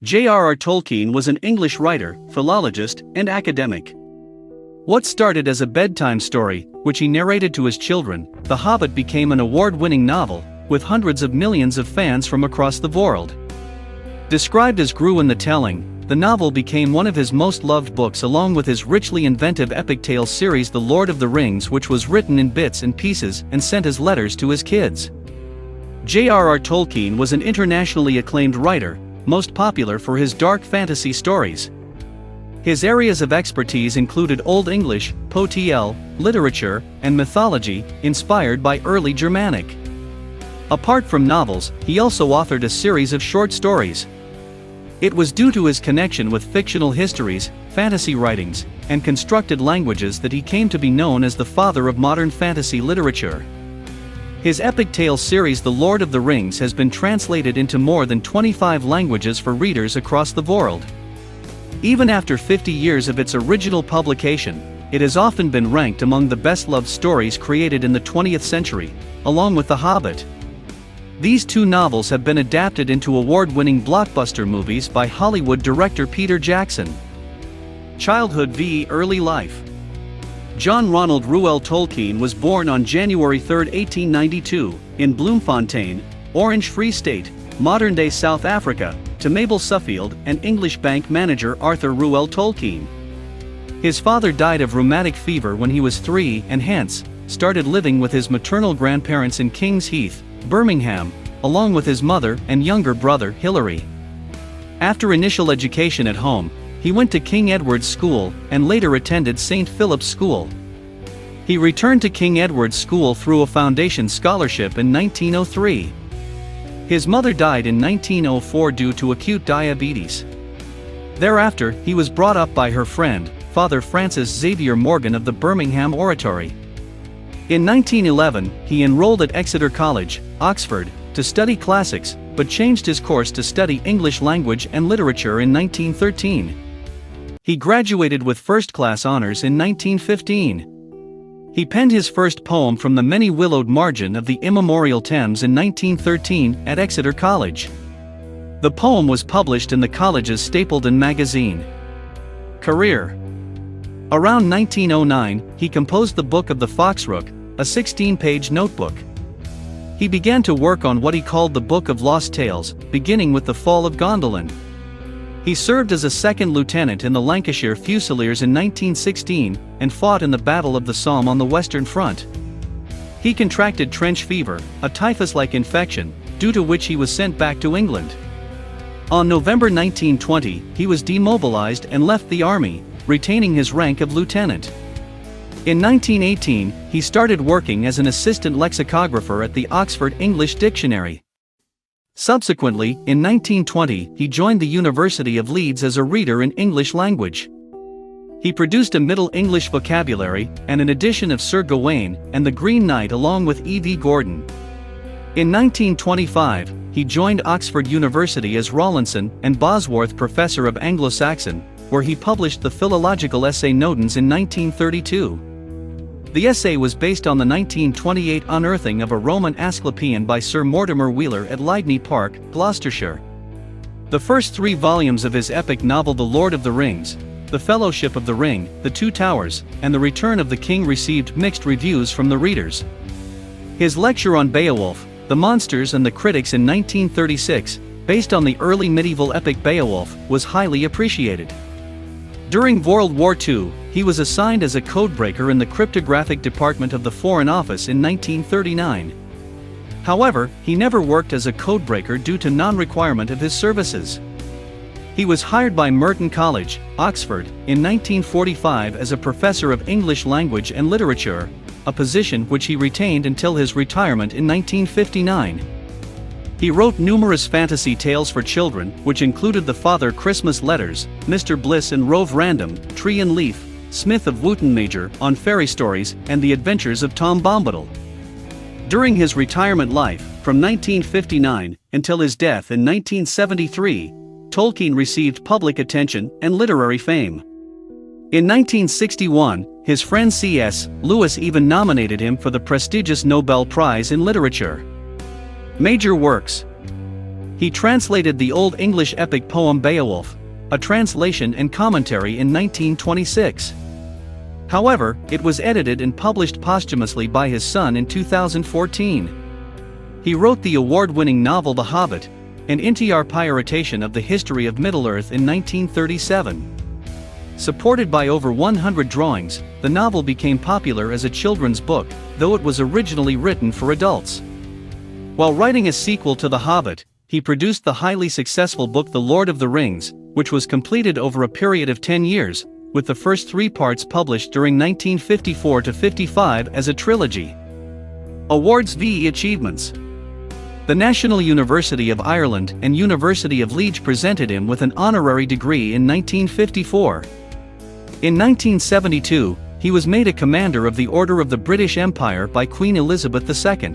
J.R.R. Tolkien was an English writer, philologist, and academic. What started as a bedtime story, which he narrated to his children, The Hobbit became an award-winning novel, with hundreds of millions of fans from across the world. Described as grew in the telling, the novel became one of his most loved books along with his richly inventive epic tale series The Lord of the Rings, which was written in bits and pieces and sent as letters to his kids. J.R.R. Tolkien was an internationally acclaimed writer, most popular for his dark fantasy stories. His areas of expertise included Old English, poetiel, literature, and mythology, inspired by early Germanic. Apart from novels, he also authored a series of short stories. It was due to his connection with fictional histories, fantasy writings, and constructed languages that he came to be known as the father of modern fantasy literature. His epic tale series The Lord of the Rings has been translated into more than 25 languages for readers across the world. Even after 50 years of its original publication, it has often been ranked among the best-loved stories created in the 20th century, along with The Hobbit. These two novels have been adapted into award-winning blockbuster movies by Hollywood director Peter Jackson. Childhood v. Early life. John Ronald Reuel Tolkien was born on January 3, 1892, in Bloemfontein, Orange Free State, modern-day South Africa, to Mabel Suffield and English bank manager Arthur Reuel Tolkien. His father died of rheumatic fever when he was 3 and hence, started living with his maternal grandparents in King's Heath, Birmingham, along with his mother and younger brother Hilary. After initial education at home, he went to King Edward's School and later attended St. Philip's School. He returned to King Edward's School through a foundation scholarship in 1903. His mother died in 1904 due to acute diabetes. Thereafter, he was brought up by her friend, Father Francis Xavier Morgan of the Birmingham Oratory. In 1911, he enrolled at Exeter College, Oxford, to study classics, but changed his course to study English language and literature in 1913. He graduated with first-class honors in 1915. He penned his first poem from the many-willowed margin of the immemorial Thames in 1913 at Exeter College. The poem was published in the college's Stapleton magazine. Career. Around 1909, he composed the Book of the Foxrook, a 16-page notebook. He began to work on what he called the Book of Lost Tales, beginning with the Fall of Gondolin. He served as a second lieutenant in the Lancashire Fusiliers in 1916 and fought in the Battle of the Somme on the Western Front. He contracted trench fever, a typhus-like infection, due to which he was sent back to England. On November 1920, he was demobilized and left the army, retaining his rank of lieutenant. In 1918, he started working as an assistant lexicographer at the Oxford English Dictionary. Subsequently, in 1920, he joined the University of Leeds as a reader in English language. He produced a Middle English vocabulary and an edition of Sir Gawain and the Green Knight along with E.V. Gordon. In 1925, he joined Oxford University as Rawlinson and Bosworth Professor of Anglo-Saxon, where he published the philological essay Nodens in 1932. The essay was based on the 1928 unearthing of a Roman Asclepion by Sir Mortimer Wheeler at Lydney Park, Gloucestershire. The first 3 volumes of his epic novel The Lord of the Rings, The Fellowship of the Ring, The Two Towers, and The Return of the King received mixed reviews from the readers. His lecture on Beowulf, The Monsters and the Critics in 1936, based on the early medieval epic Beowulf, was highly appreciated. During World War II, he was assigned as a codebreaker in the cryptographic department of the Foreign Office in 1939. However, he never worked as a codebreaker due to non-requirement of his services. He was hired by Merton College, Oxford, in 1945 as a professor of English language and literature, a position which he retained until his retirement in 1959. He wrote numerous fantasy tales for children, which included The Father Christmas Letters, Mr. Bliss and Rove Random, Tree and Leaf, Smith of Wootton Major, On Fairy Stories, and The Adventures of Tom Bombadil. During his retirement life, from 1959 until his death in 1973, Tolkien received public attention and literary fame. In 1961, his friend C.S. Lewis even nominated him for the prestigious Nobel Prize in Literature. Major works. He translated the Old English epic poem Beowulf, a translation and commentary in 1926. However, it was edited and published posthumously by his son in 2014. He wrote the award-winning novel The Hobbit, an NTR prioritization of the history of Middle-earth in 1937. Supported by over 100 drawings, the novel became popular as a children's book, though it was originally written for adults. While writing a sequel to The Hobbit, he produced the highly successful book The Lord of the Rings, which was completed over a period of 10 years, with the first 3 parts published during 1954 to 55 as a trilogy. Awards v. Achievements. The National University of Ireland and University of Leeds presented him with an honorary degree in 1954. In 1972, he was made a Commander of the Order of the British Empire by Queen Elizabeth II.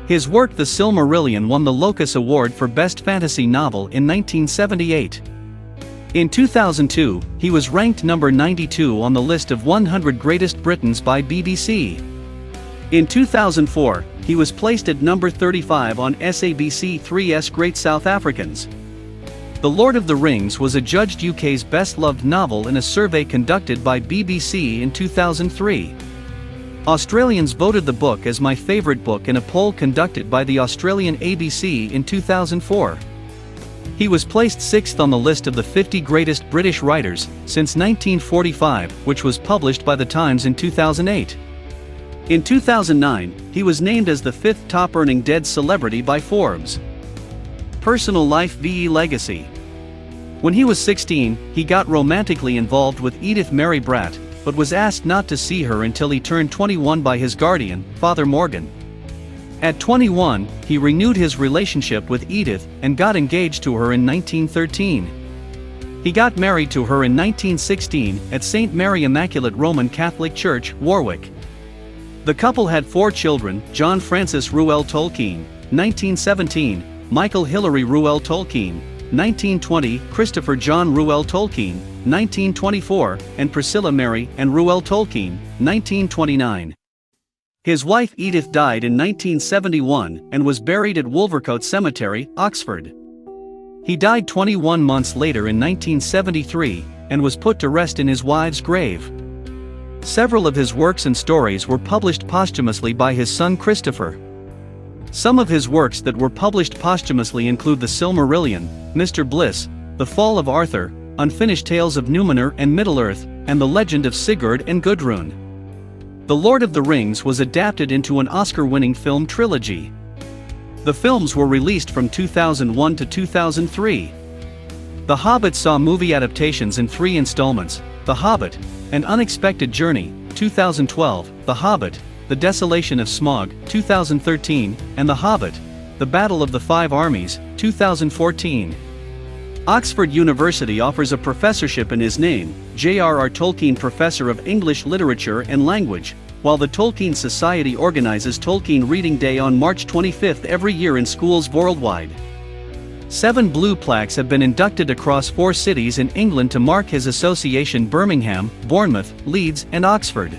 His work The Silmarillion won the Locus Award for Best Fantasy Novel in 1978. In 2002, he was ranked number 92 on the list of 100 Greatest Britons by BBC. In 2004, he was placed at number 35 on SABC3's Great South Africans. The Lord of the Rings was adjudged UK's best-loved novel in a survey conducted by BBC in 2003. Australians voted the book as my favourite book in a poll conducted by the Australian ABC in 2004. He was placed 6th on the list of the 50 greatest British writers since 1945, which was published by The Times in 2008. In 2009, he was named as the 5th top-earning dead celebrity by Forbes. Personal life v. Legacy. When he was 16, he got romantically involved with Edith Mary Bratt, but was asked not to see her until he turned 21 by his guardian, Father Morgan. At 21, he renewed his relationship with Edith and got engaged to her in 1913. He got married to her in 1916 at St. Mary Immaculate Roman Catholic Church, Warwick. The couple had 4 children: John Francis Ruel Tolkien, 1917, Michael Hilary Ruel Tolkien, 1920, Christopher John Ruel Tolkien, 1924, and Priscilla Mary and Ruel Tolkien, 1929. His wife Edith died in 1971 and was buried at Wolvercote Cemetery, Oxford. He died 21 months later in 1973 and was put to rest in his wife's grave. Several of his works and stories were published posthumously by his son Christopher. Some of his works that were published posthumously include The Silmarillion, Mr. Bliss, The Fall of Arthur, Unfinished Tales of Numenor and Middle-earth, and The Legend of Sigurd and Gudrun. The Lord of the Rings was adapted into an Oscar-winning film trilogy. The films were released from 2001 to 2003. The Hobbit saw movie adaptations in 3 installments: The Hobbit, An Unexpected Journey, 2012, The Hobbit, The Desolation of Smaug, 2013, and The Hobbit, The Battle of the Five Armies, 2014. Oxford University offers a professorship in his name, J.R.R. Tolkien Professor of English Literature and Language, while the Tolkien Society organizes Tolkien Reading Day on March 25 every year in schools worldwide. 7 blue plaques have been inducted across 4 cities in England to mark his association: Birmingham, Bournemouth, Leeds, and Oxford.